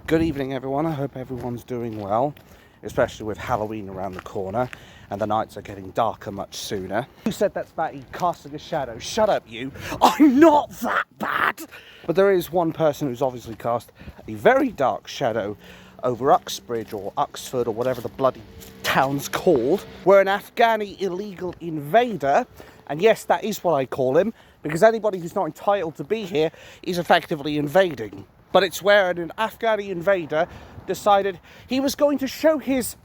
Good evening, everyone. I hope everyone's doing well, especially with Halloween around the corner and the nights are getting darker much sooner. Who said that's about you casting a shadow? Shut up, you. I'm not that bad. But there is one person who's obviously cast a very dark shadow over Uxbridge or Uxford or whatever the bloody town's called, where an Afghani illegal invader, and yes, that is what I call him, because anybody who's not entitled to be here is effectively invading. But it's where an Afghani invader decided he was going to show his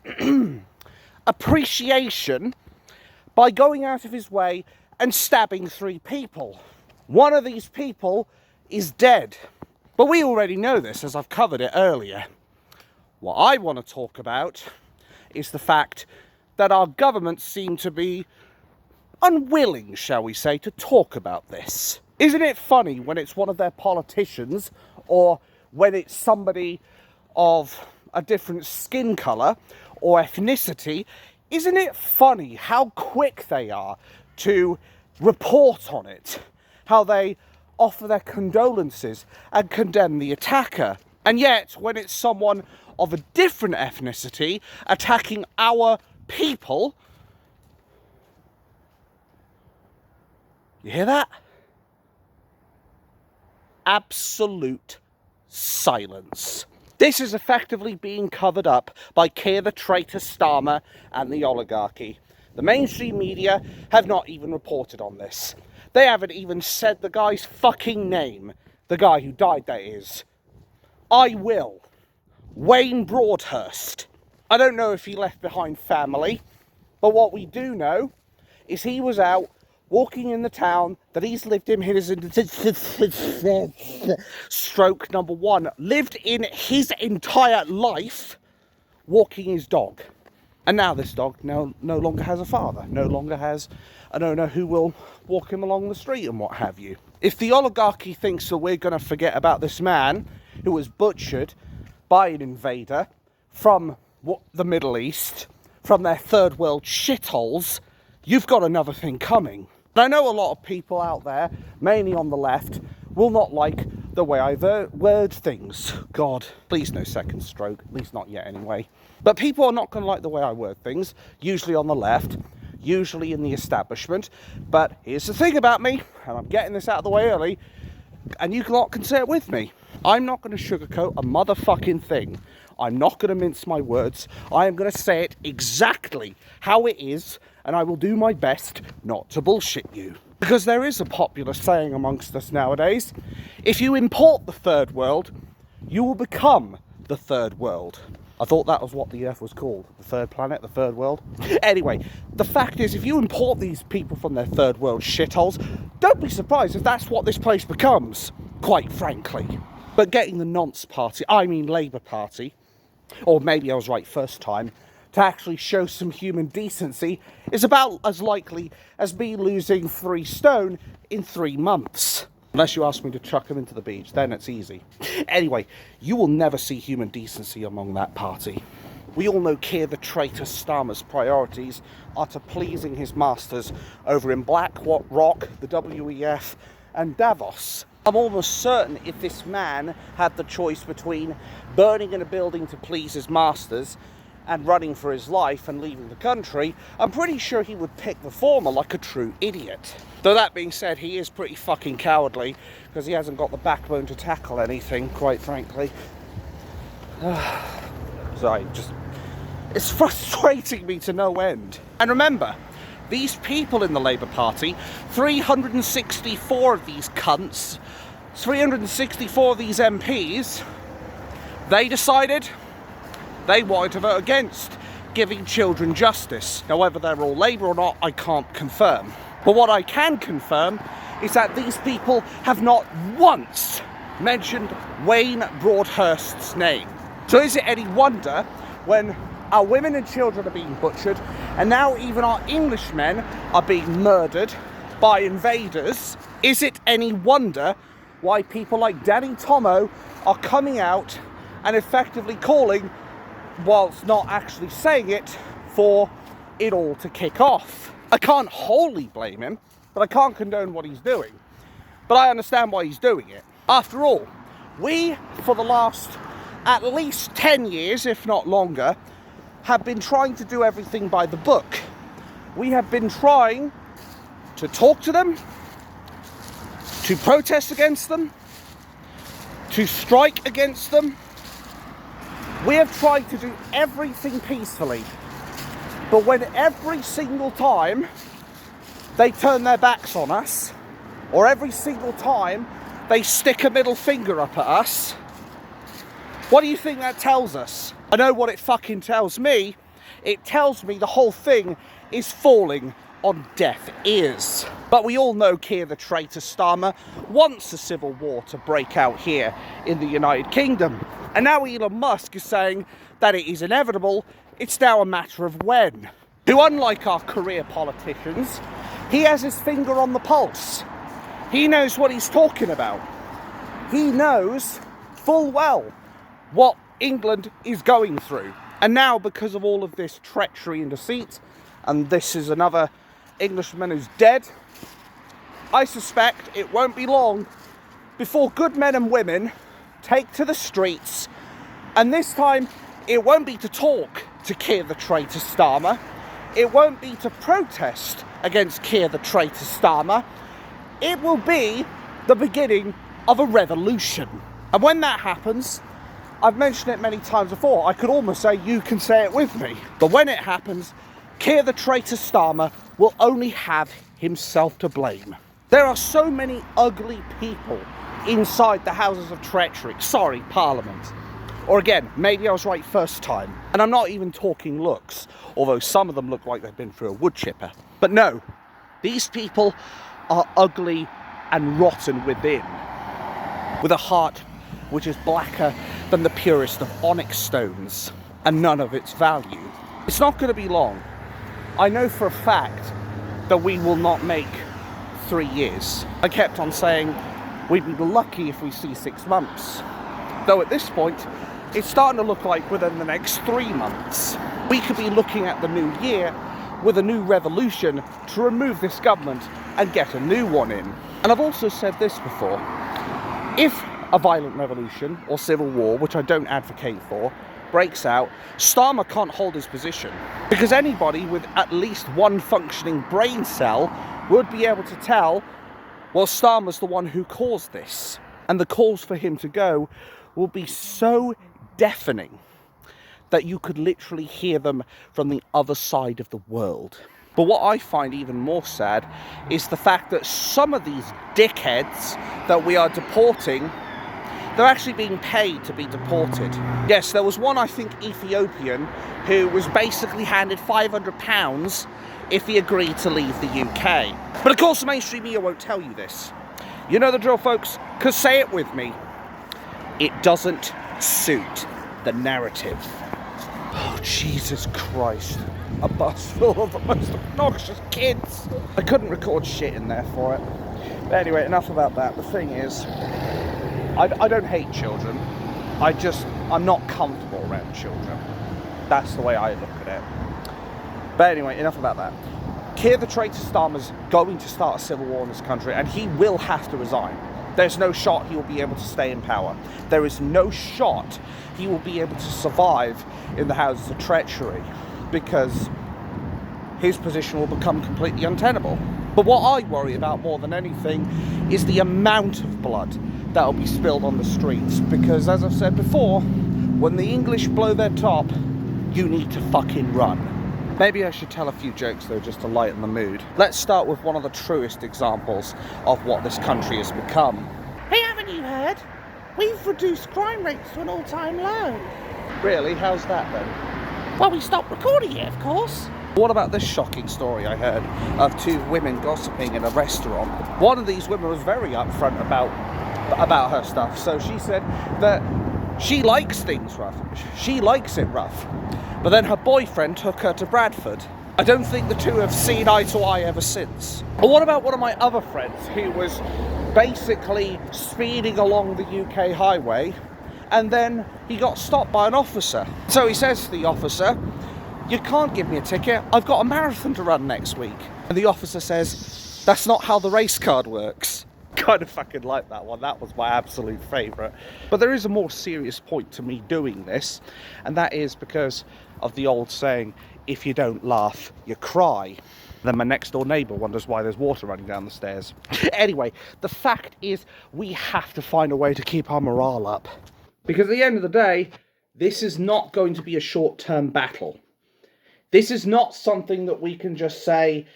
appreciation by going out of his way and stabbing 3 people. One of these people is dead. But we already know this, as I've covered it earlier. What I want to talk about is the fact that our government seem to be unwilling, shall we say, to talk about this. Isn't it funny when it's one of their politicians or when it's somebody of a different skin colour or ethnicity? Isn't it funny how quick they are to report on it? How they offer their condolences and condemn the attacker. And yet, when it's someone of a different ethnicity attacking our people, you hear that? Absolute silence. This is effectively being covered up by Keir the traitor Starmer and the oligarchy. The mainstream media have not even reported on this. They haven't even said the guy's fucking name. The guy who died, that is. I will. Wayne Broadhurst. I don't know if he left behind family, but what we do know is he was out walking in the town that he's lived in his stroke number 1, lived in his entire life, walking his dog. And now this dog no longer has a father, no longer has an owner who will walk him along the street and what have you. If the oligarchy thinks that we're going to forget about this man who was butchered by an invader from the Middle East, from their third world shitholes, you've got another thing coming. And I know a lot of people out there, mainly on the left, will not like the way I word things. God, please no second stroke, at least not yet anyway. But people are not going to like the way I word things, usually on the left, usually in the establishment. But here's the thing about me, and I'm getting this out of the way early, and you lot can say it with me. I'm not going to sugarcoat a motherfucking thing. I'm not going to mince my words. I am going to say it exactly how it is, and I will do my best not to bullshit you. Because there is a popular saying amongst us nowadays, if you import the third world, you will become the third world. I thought that was what the Earth was called, the third planet, the third world. Anyway, the fact is, if you import these people from their third world shitholes, don't be surprised if that's what this place becomes, quite frankly. But getting the nonce party, I mean Labour Party, or maybe I was right first time, to actually show some human decency is about as likely as me losing 3 stone in 3 months. Unless you ask me to chuck them into the beach, then it's easy. Anyway, you will never see human decency among that party. We all know Keir the traitor Starmer's priorities are to pleasing his masters over in Black Rock, the WEF, and Davos. I'm almost certain if this man had the choice between burning in a building to please his masters and running for his life and leaving the country, I'm pretty sure he would pick the former like a true idiot. Though that being said, he is pretty fucking cowardly because he hasn't got the backbone to tackle anything, quite frankly. Sorry, it's frustrating me to no end. And remember, these people in the Labour Party, 364 of these cunts, 364 of these MPs, they decided they wanted to vote against giving children justice. Now, whether they're all Labour or not, I can't confirm. But what I can confirm is that these people have not once mentioned Wayne Broadhurst's name. So is it any wonder when our women and children are being butchered, and now even our Englishmen are being murdered by invaders, is it any wonder why people like Danny Tomo are coming out and effectively calling, whilst not actually saying it, for it all to kick off? I can't wholly blame him, but I can't condone what he's doing. But I understand why he's doing it. After all, we, for the last at least 10 years, if not longer, have been trying to do everything by the book. We have been trying to talk to them, to protest against them, to strike against them. We have tried to do everything peacefully. But when every single time they turn their backs on us, or every single time they stick a middle finger up at us, what do you think that tells us? I know what it fucking tells me. It tells me the whole thing is falling on deaf ears. But we all know Keir the traitor Starmer wants a civil war to break out here in the United Kingdom. And now Elon Musk is saying that it is inevitable, it's now a matter of when. Who, unlike our career politicians, he has his finger on the pulse. He knows what he's talking about. He knows full well what England is going through. And now, because of all of this treachery and deceit, and this is another Englishman who's dead, I suspect it won't be long before good men and women take to the streets, and this time it won't be to talk to Keir the traitor Starmer, it won't be to protest against Keir the traitor Starmer, it will be the beginning of a revolution. And when that happens, I've mentioned it many times before, I could almost say you can say it with me, but when it happens, Keir the traitor Starmer will only have himself to blame. There are so many ugly people inside the houses of treachery, sorry, Parliament. Or again, maybe I was right first time. And I'm not even talking looks, although some of them look like they've been through a wood chipper. But no, these people are ugly and rotten within, with a heart which is blacker than the purest of onyx stones, and none of its value. It's not going to be long. I know for a fact that we will not make 3 years. I kept on saying we'd be lucky if we see 6 months. Though at this point, it's starting to look like within the next 3 months, we could be looking at the new year with a new revolution to remove this government and get a new one in. And I've also said this before, if a violent revolution or civil war, which I don't advocate for, breaks out, Starmer can't hold his position. Because anybody with at least one functioning brain cell would be able to tell, well, Starmer's the one who caused this. And the calls for him to go will be so deafening that you could literally hear them from the other side of the world. But what I find even more sad is the fact that some of these dickheads that we are deporting, they're actually being paid to be deported. Yes, there was one, I think, Ethiopian, who was basically handed £500 if he agreed to leave the UK. But of course, the mainstream media won't tell you this. You know the drill, folks, because say it with me, it doesn't suit the narrative. Oh, Jesus Christ. A bus full of the most obnoxious kids. I couldn't record shit in there for it. But anyway, enough about that. The thing is, I don't hate children. I'm not comfortable around children. That's the way I look at it. But anyway, enough about that. Keir the traitor Starmer's going to start a civil war in this country, and he will have to resign. There's no shot he will be able to stay in power. There is no shot he will be able to survive in the houses of treachery, because his position will become completely untenable. But what I worry about more than anything is the amount of blood that will be spilled on the streets, because as I've said before, when the English blow their top, you need to fucking run. Maybe I should tell a few jokes though, just to lighten the mood. Let's start with one of the truest examples of what this country has become. Hey, haven't you heard? We've reduced crime rates to an all-time low. Really? How's that then? Well, we stopped recording it, of course. What about this shocking story I heard of 2 women gossiping in a restaurant? One of these women was very upfront about her stuff. So she said that she likes things rough. She likes it rough. But then her boyfriend took her to Bradford. I don't think the two have seen eye to eye ever since. But what about one of my other friends who was basically speeding along the UK highway, and then he got stopped by an officer. So he says to the officer, "You can't give me a ticket, I've got a marathon to run next week." And the officer says, "That's not how the race card works." kind of fucking like that one. That was my absolute favourite. But there is a more serious point to me doing this, and that is because of the old saying, if you don't laugh, you cry. Then my next door neighbour wonders why there's water running down the stairs. Anyway, the fact is we have to find a way to keep our morale up. Because at the end of the day, this is not going to be a short-term battle. This is not something that we can just say,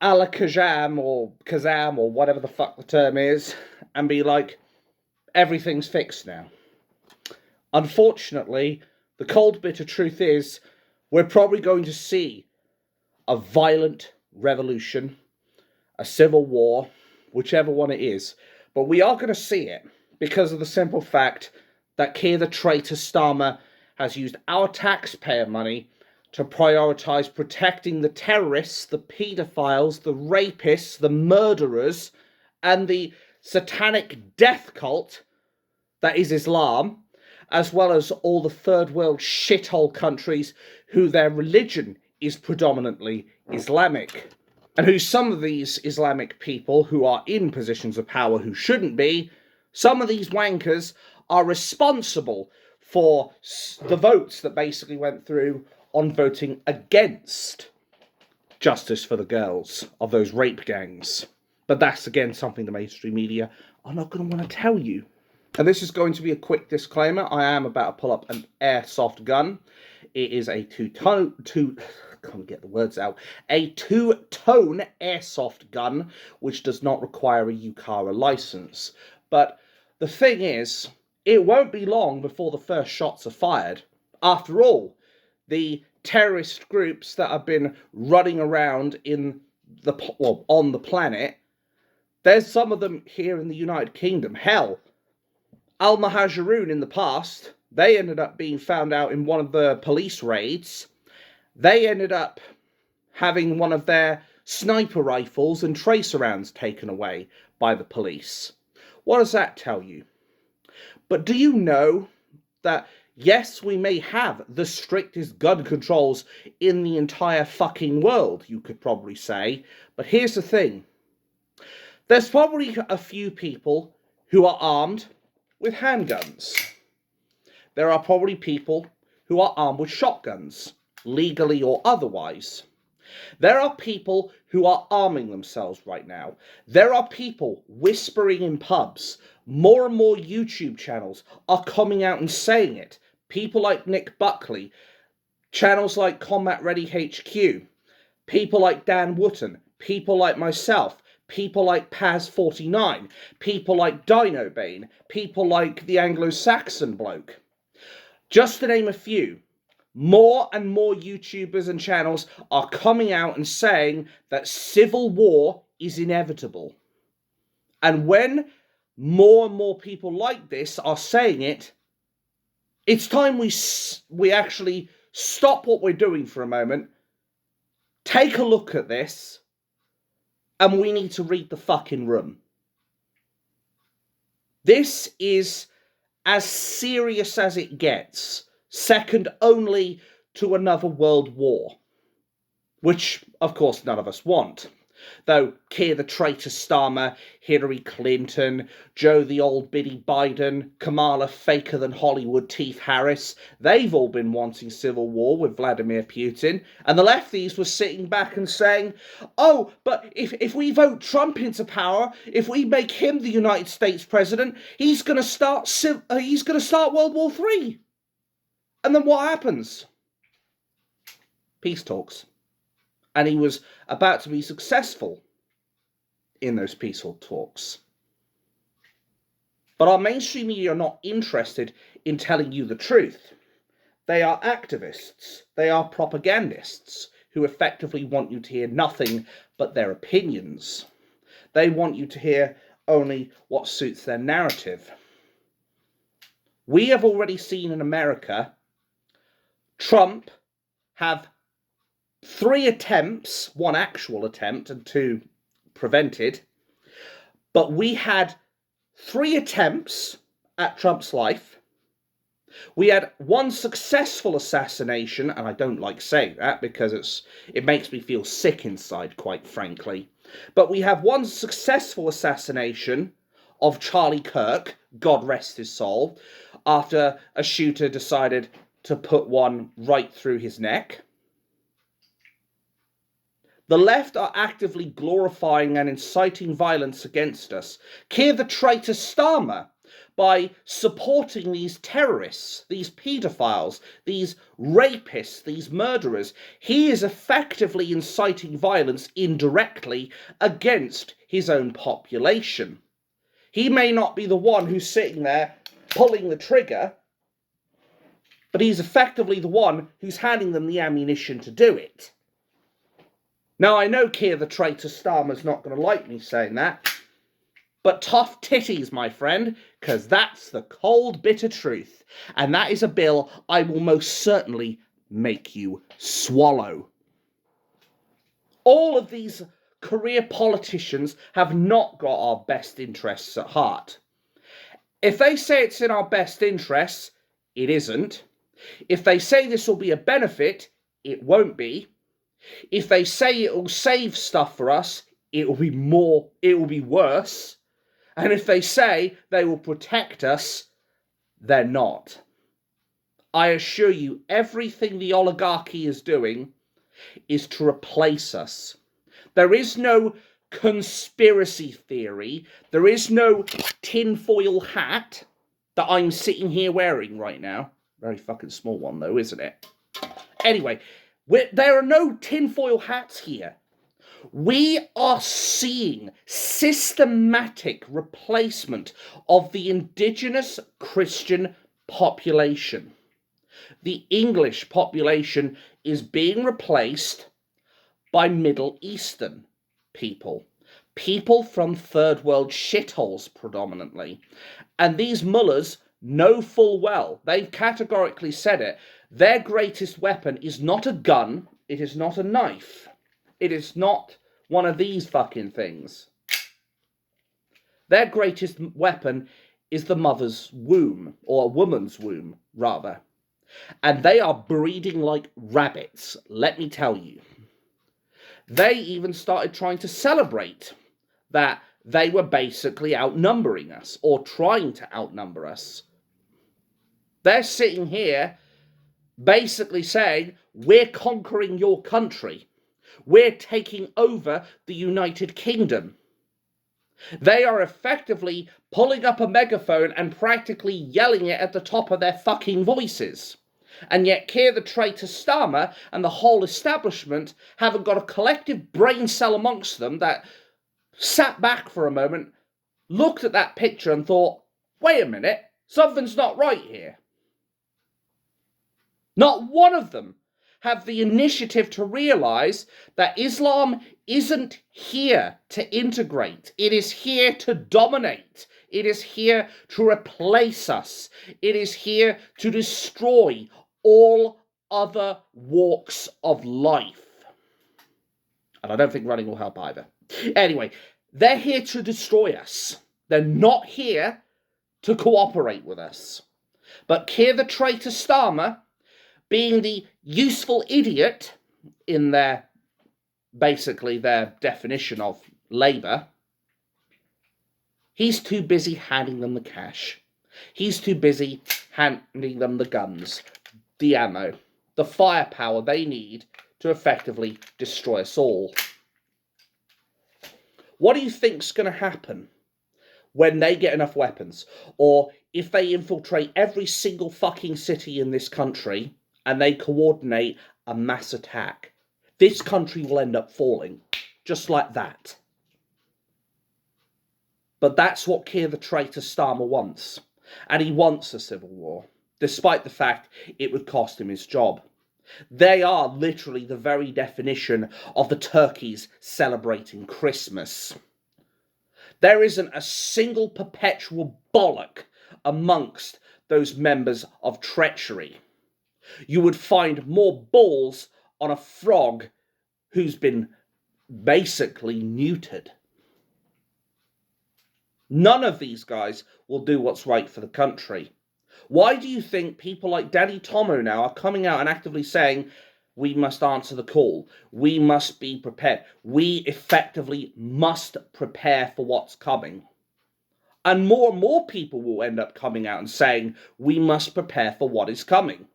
a la Kazam or whatever the fuck the term is, and be like, everything's fixed now. Unfortunately, the cold bitter truth is, we're probably going to see a violent revolution, a civil war, whichever one it is. But we are going to see it because of the simple fact that Keir the traitor Starmer has used our taxpayer money to prioritise protecting the terrorists, the paedophiles, the rapists, the murderers, and the satanic death cult that is Islam, as well as all the third world shithole countries who their religion is predominantly Islamic. And who some of these Islamic people who are in positions of power who shouldn't be, some of these wankers are responsible for the votes that basically went through on voting against justice for the girls of those rape gangs. But that's, again, something the mainstream media are not going to want to tell you. And this is going to be a quick disclaimer. I am about to pull up an airsoft gun. It is a two-tone airsoft gun, which does not require a UCARA license. But the thing is, it won't be long before the first shots are fired. After all, the terrorist groups that have been running around on the planet, there's some of them here in the United Kingdom. Hell, Al-Muhajirun in the past, they ended up being found out in one of the police raids. They ended up having one of their sniper rifles and tracer rounds taken away by the police. What does that tell you? But do you know that, yes, we may have the strictest gun controls in the entire fucking world, you could probably say, but here's the thing. There's probably a few people who are armed with handguns. There are probably people who are armed with shotguns, legally or otherwise. There are people who are arming themselves right now. There are people whispering in pubs. More and more YouTube channels are coming out and saying it. People like Nick Buckley, channels like Combat Ready HQ, people like Dan Wootton, people like myself, people like Paz49, people like Dino Bane, people like the Anglo-Saxon bloke. Just to name a few. More and more YouTubers and channels are coming out and saying that civil war is inevitable. And when more and more people like this are saying it, it's time we actually stop what we're doing for a moment, take a look at this, and we need to read the fucking room. This is as serious as it gets, second only to another world war, which, of course, none of us want. Though Keir the traitor Starmer, Hillary Clinton, Joe the old biddy Biden, Kamala faker than Hollywood Teeth Harris, they've all been wanting civil war with Vladimir Putin, and the lefties were sitting back and saying, oh, but if we vote Trump into power, if we make him the United States president, he's going to start World War III. And then what happens? Peace talks. And he was about to be successful in those peaceful talks. But our mainstream media are not interested in telling you the truth. They are activists. They are propagandists who effectively want you to hear nothing but their opinions. They want you to hear only what suits their narrative. We have already seen in America Trump have 3 attempts, 1 actual attempt and 2 prevented, but we had 3 attempts at Trump's life. We had 1 successful assassination, and I don't like saying that because it makes me feel sick inside, quite frankly. But we have 1 successful assassination of Charlie Kirk, God rest his soul, after a shooter decided to put one right through his neck. The left are actively glorifying and inciting violence against us. Keir the traitor Starmer, by supporting these terrorists, these paedophiles, these rapists, these murderers, he is effectively inciting violence indirectly against his own population. He may not be the one who's sitting there pulling the trigger, but he's effectively the one who's handing them the ammunition to do it. Now, I know Keir the traitor Starmer's not going to like me saying that, but tough titties, my friend, because that's the cold, bitter truth. And that is a bill I will most certainly make you swallow. All of these career politicians have not got our best interests at heart. If they say it's in our best interests, it isn't. If they say this will be a benefit, it won't be. If they say it will save stuff for us, it will be worse. And if they say they will protect us, they're not. I assure you, everything the oligarchy is doing is to replace us. There is no conspiracy theory. There is no tinfoil hat that I'm sitting here wearing right now. Very fucking small one though, isn't it? Anyway, there are no tinfoil hats here. We are seeing systematic replacement of the indigenous Christian population. The English population is being replaced by Middle Eastern people. People from third world shitholes predominantly. And these mullahs know full well, they've categorically said it, their greatest weapon is not a gun, it is not a knife. It is not one of these fucking things. Their greatest weapon is the mother's womb, or a woman's womb, rather. And they are breeding like rabbits, let me tell you. They even started trying to celebrate that they were basically outnumbering us, or trying to outnumber us. They're sitting here basically saying, we're conquering your country. We're taking over the United Kingdom. They are effectively pulling up a megaphone and practically yelling it at the top of their fucking voices. And yet Keir the traitor Starmer and the whole establishment haven't got a collective brain cell amongst them that sat back for a moment, looked at that picture and thought, wait a minute, something's not right here. Not one of them have the initiative to realise that Islam isn't here to integrate. It is here to dominate. It is here to replace us. It is here to destroy all other walks of life. And I don't think running will help either. Anyway, they're here to destroy us. They're not here to cooperate with us. But Keir the traitor Starmer, being the useful idiot in their definition of Labour, he's too busy handing them the cash. He's too busy handing them the guns, the ammo, the firepower they need to effectively destroy us all. What do you think's going to happen when they get enough weapons? Or if they infiltrate every single fucking city in this country and they coordinate a mass attack? This country will end up falling, just like that. But that's what Keir the traitor Starmer wants. And he wants a civil war, despite the fact it would cost him his job. They are literally the very definition of the turkeys celebrating Christmas. There isn't a single perpetual bollock amongst those members of treachery. You would find more balls on a frog who's been basically neutered. None of these guys will do what's right for the country. Why do you think people like Danny Tomo now are coming out and actively saying, we must answer the call, we must be prepared, we effectively must prepare for what's coming? And more people will end up coming out and saying, we must prepare for what is coming.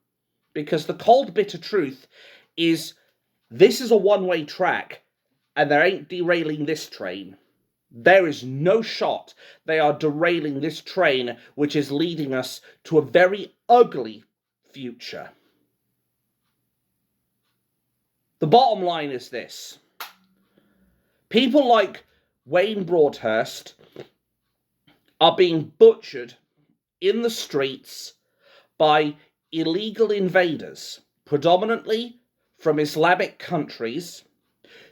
Because the cold, bitter truth is, this is a one-way track, and they ain't derailing this train. There is no shot they are derailing this train, which is leading us to a very ugly future. The bottom line is this. People like Wayne Broadhurst are being butchered in the streets by illegal invaders, predominantly from Islamic countries,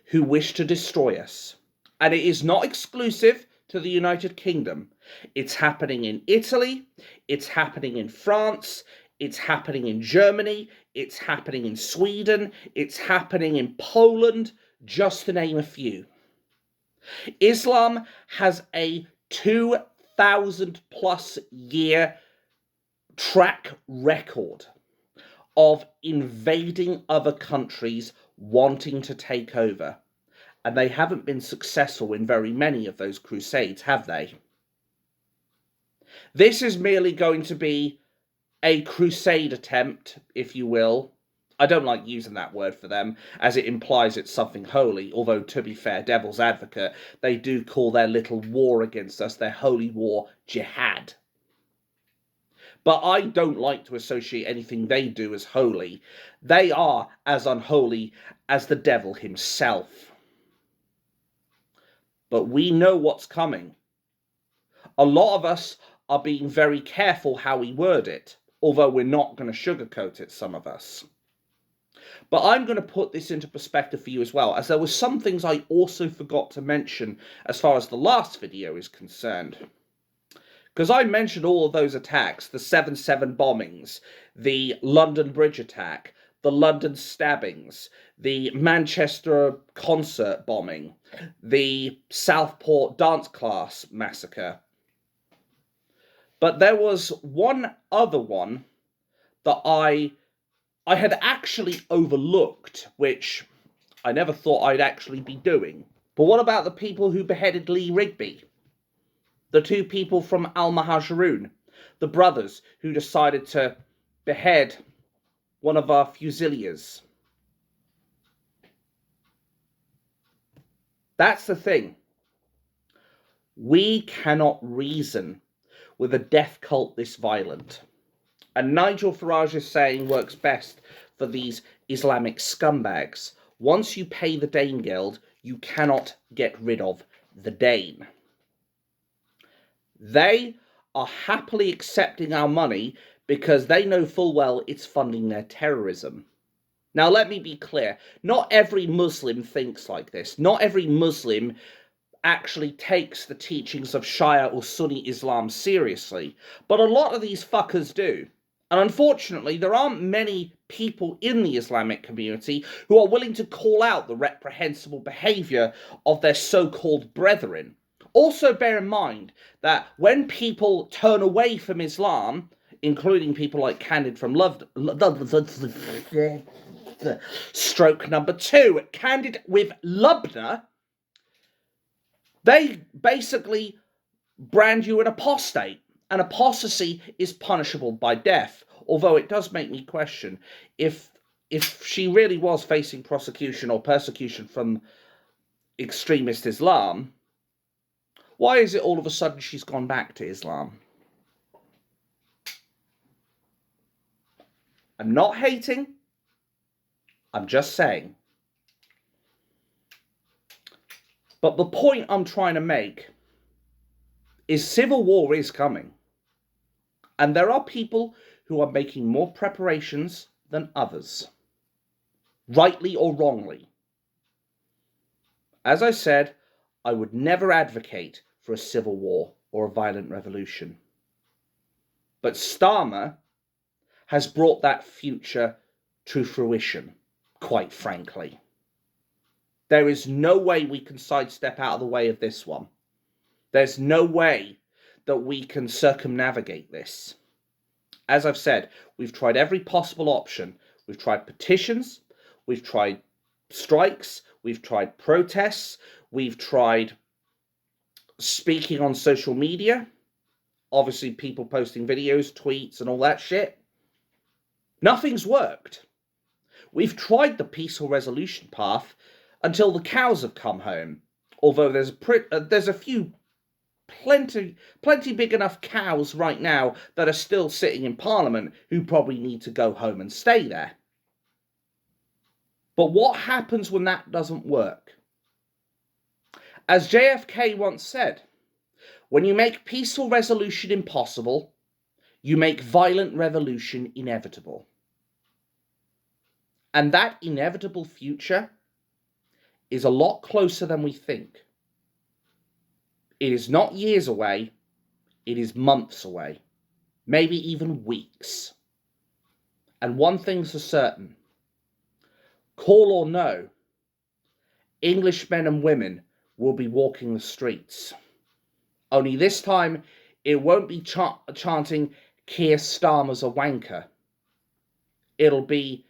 who wish to destroy us. And it is not exclusive to the United Kingdom. It's happening in Italy, it's happening in France, it's happening in Germany, it's happening in Sweden, it's happening in Poland, just to name a few. Islam has a 2,000 plus year track record of invading other countries wanting to take over. And they haven't been successful in very many of those crusades, have they? This is merely going to be a crusade attempt, if you will. I don't like using that word for them, as it implies it's something holy, although, to be fair, devil's advocate, they do call their little war against us, their holy war, jihad. But I don't like to associate anything they do as holy. They are as unholy as the devil himself. But we know what's coming. A lot of us are being very careful how we word it, although we're not going to sugarcoat it, some of us. But I'm going to put this into perspective for you as well, as there were some things I also forgot to mention as far as the last video is concerned. Because I mentioned all of those attacks, the 7/7 bombings, the London Bridge attack, the London stabbings, the Manchester concert bombing, the Southport dance class massacre. But there was one other one that I had actually overlooked, which I never thought I'd actually be doing. But what about the people who beheaded Lee Rigby? The two people from Al-Muhajirun, the brothers who decided to behead one of our Fusiliers. That's the thing. We cannot reason with a death cult this violent. And Nigel Farage's saying works best for these Islamic scumbags. Once you pay the Dane Guild, you cannot get rid of the Dane. They are happily accepting our money because they know full well it's funding their terrorism. Now, let me be clear. Not every Muslim thinks like this. Not every Muslim actually takes the teachings of Shia or Sunni Islam seriously. But a lot of these fuckers do. And unfortunately, there aren't many people in the Islamic community who are willing to call out the reprehensible behaviour of their so-called brethren. Also bear in mind that when people turn away from Islam, including people like Candid from stroke number 2, Candid with Lubna, they basically brand you an apostate. And apostasy is punishable by death. Although it does make me question if she really was facing prosecution or persecution from extremist Islam, why is it all of a sudden she's gone back to Islam? I'm not hating. I'm just saying. But the point I'm trying to make is civil war is coming. And there are people who are making more preparations than others. Rightly or wrongly. As I said, I would never advocate for a civil war or a violent revolution. But Starmer has brought that future to fruition, quite frankly. There is no way we can sidestep out of the way of this one. There's no way that we can circumnavigate this. As I've said, we've tried every possible option. We've tried petitions, we've tried strikes, we've tried protests, we've tried speaking on social media, obviously people posting videos, tweets, and all that shit. Nothing's worked. We've tried the peaceful resolution path until the cows have come home. Although there's a few plenty big enough cows right now that are still sitting in Parliament who probably need to go home and stay there. But what happens when that doesn't work? As JFK once said, when you make peaceful resolution impossible, you make violent revolution inevitable. And that inevitable future is a lot closer than we think. It is not years away, it is months away, maybe even weeks. And one thing's for certain, call or no, English men and women will be walking the streets. Only this time, it won't be chanting Keir Starmer's a wanker. It'll be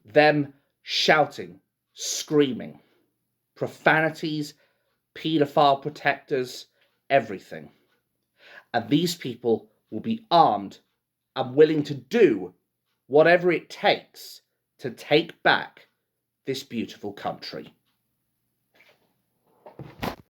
them shouting, screaming, profanities, paedophile protectors, everything. And these people will be armed and willing to do whatever it takes to take back this beautiful country.